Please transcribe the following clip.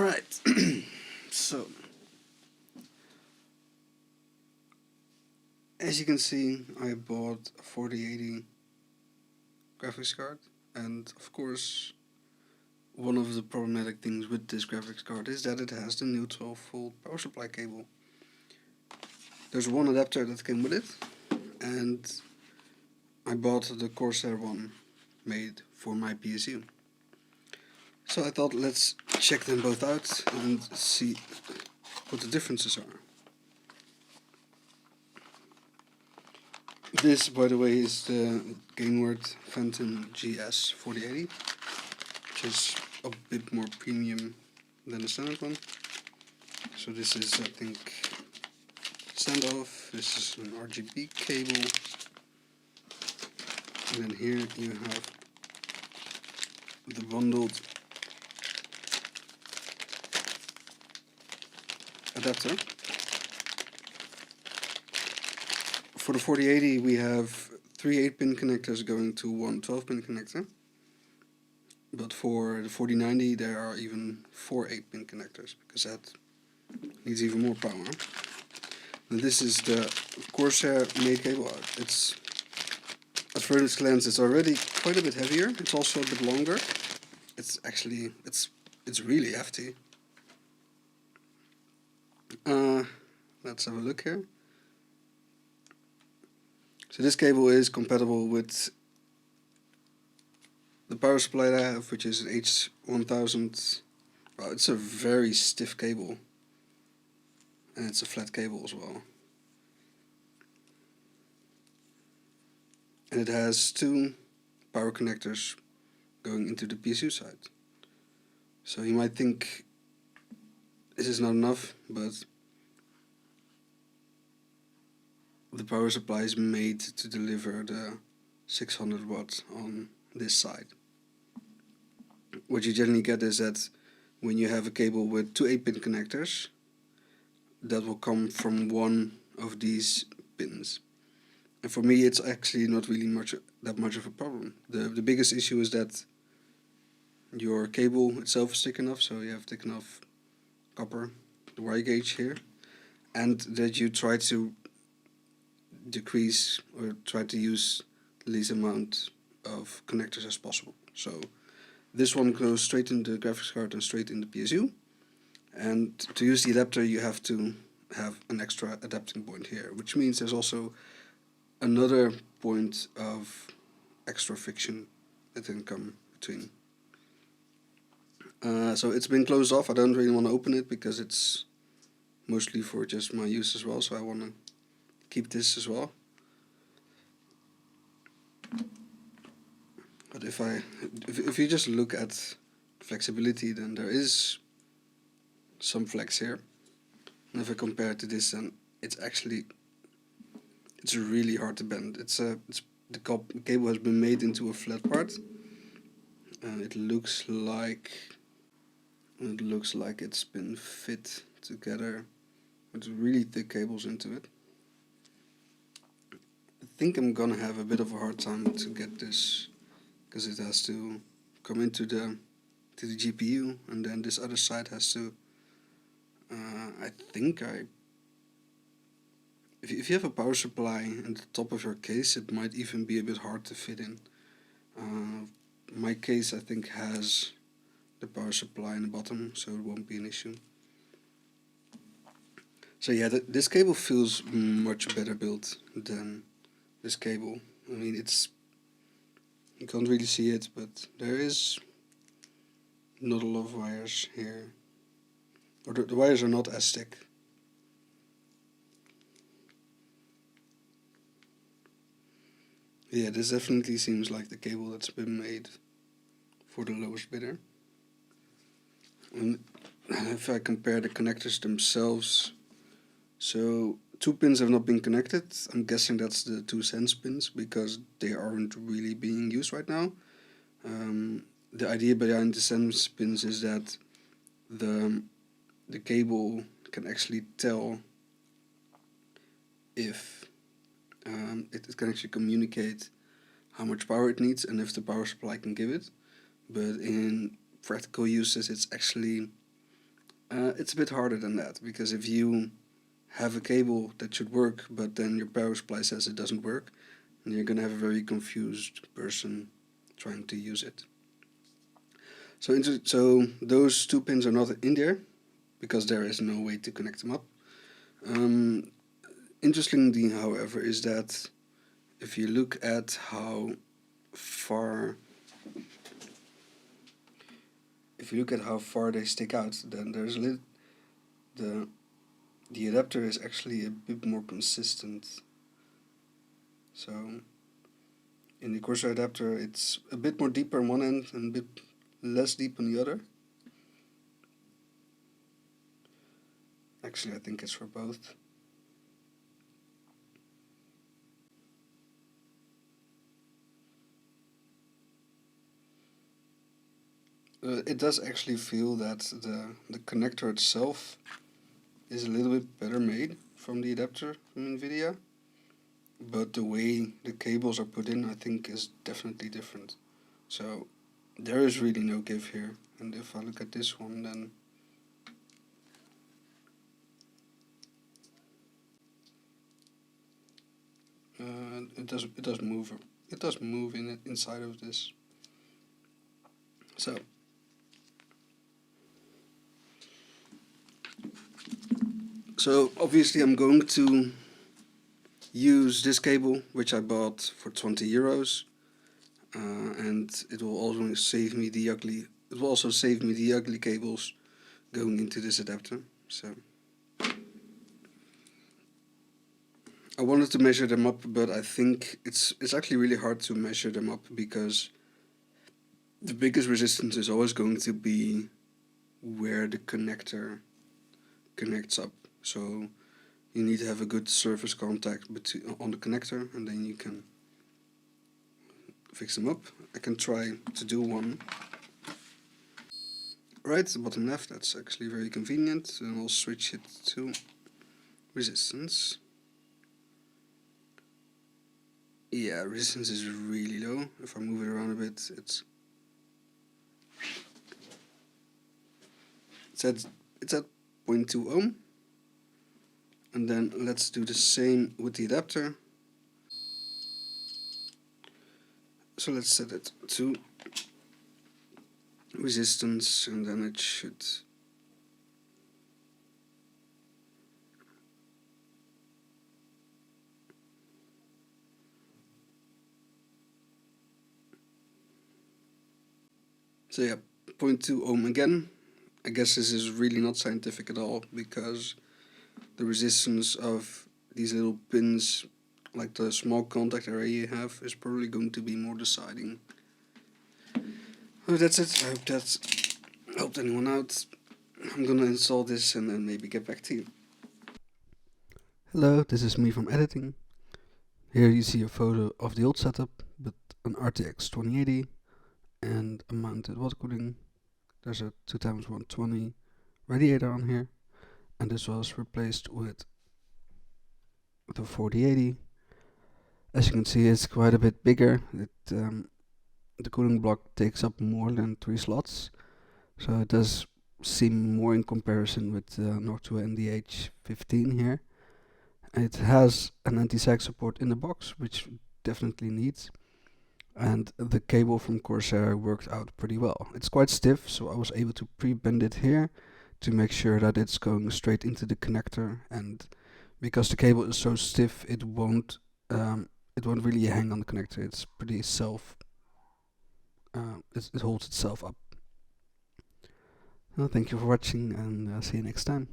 Alright, so as you can see, I bought a 4080 graphics card, and of course one of the problematic things with this graphics card is that it has the new 12-volt power supply cable. There's one adapter that came with it, and I bought the Corsair one made for my PSU. So I thought, let's check them both out and see what the differences are. This, by the way, is the Gainward Phantom GS 4080, which is a bit more premium than the standard one. So this is, I think, standoff. This is an RGB cable, and then here you have the bundled adapter. For the 4080 we have 3 8-pin connectors going to one 12-pin connector, but for the 4090 there are even 4 8-pin connectors, because that needs even more power. And this is the Corsair made cable. It's, at first glance, it's already quite a bit heavier. It's also a bit longer. It's actually, it's really hefty. Let's have a look here. So this cable is compatible with the power supply that I have, which is an H1000. Well, it's a very stiff cable, and it's a flat cable as well. And it has 2 power connectors going into the PSU side. So you might think this is not enough, but the power supply is made to deliver the 600 watts on this side. What you generally get is that when you have a cable with 2 8-pin connectors, that will come from one of these pins. And for me, it's actually not really that much of a problem. The biggest issue is that your cable itself is thick enough, so you have thick enough copper, the wire gauge here, and that you try to decrease or try to use the least amount of connectors as possible. So this one goes straight in the graphics card and straight in the PSU, and to use the adapter you have to have an extra adapting point here, which means there's also another point of extra friction that can come between. So it's been closed off. I don't really want to open it because it's mostly for just my use as well, so I want to keep this as well. But if you just look at flexibility, then there is some flex here. And if I compare it to this, then it's really hard to bend. The cable has been made into a flat part, and it looks like it's been fit together with really thick cables into it. I think I'm gonna have a bit of a hard time to get this, because it has to come into the GPU, and then this other side has to. If you have a power supply in the top of your case, it might even be a bit hard to fit in. My case, I think, has the power supply in the bottom, so it won't be an issue. So yeah, this cable feels much better built than this cable. I mean, you can't really see it, but there is not a lot of wires here, or the wires are not as thick. Yeah, this definitely seems like the cable that's been made for the lowest bidder. And if I compare the connectors themselves, so 2 pins have not been connected. I'm guessing that's the 2 sense pins, because they aren't really being used right now. The idea behind the sense pins is that the cable can actually tell if it can actually communicate how much power it needs and if the power supply can give it. But in practical uses, it's actually It's a bit harder than that, because if you have a cable that should work, but then your power supply says it doesn't work, and you're gonna have a very confused person trying to use it. So those two pins are not in there, because there is no way to connect them up. Interestingly, however, is that if you look at how far they stick out, then there's the adapter is actually a bit more consistent. So in the Corsair adapter, it's a bit more deeper on one end and a bit less deep on the other. Actually, I think it's for both. It does actually feel that the connector itself is a little bit better made from the adapter from Nvidia, but the way the cables are put in, I think, is definitely different. So there is really no give here. And if I look at this one, then it does move. It does move inside of this. So obviously I'm going to use this cable, which I bought for 20 euros, and it will also save me the ugly cables going into this adapter. So I wanted to measure them up, but I think it's actually really hard to measure them up, because the biggest resistance is always going to be where the connector connects up. So you need to have a good surface contact on the connector, and then you can fix them up. I can try to do one. Right, the bottom left, that's actually very convenient. And I'll switch it to resistance. Yeah, resistance is really low. If I move it around a bit, it's at 0.2 ohm. And then let's do the same with the adapter. So let's set it to resistance, and then it should so yeah, 0.2 ohm again. I guess this is really not scientific at all, because the resistance of these little pins, like the small contact area you have, is probably going to be more deciding. Oh, that's it. I hope that helped anyone out. I'm gonna install this and then maybe get back to you. Hello, this is me from editing. Here you see a photo of the old setup with an RTX 2080 and a mounted water cooling. There's a 2x120 radiator on here, and this was replaced with the 4080. As you can see, it's quite a bit bigger. The cooling block takes up more than 3 slots, so it does seem more in comparison with Noctua NDH15 here. It has an anti-sag support in the box, which definitely needs, and the cable from Corsair worked out pretty well. It's quite stiff, so I was able to pre-bend it here to make sure that it's going straight into the connector, and because the cable is so stiff, it won't really hang on the connector. It's pretty it holds itself up. Well, thank you for watching, and see you next time.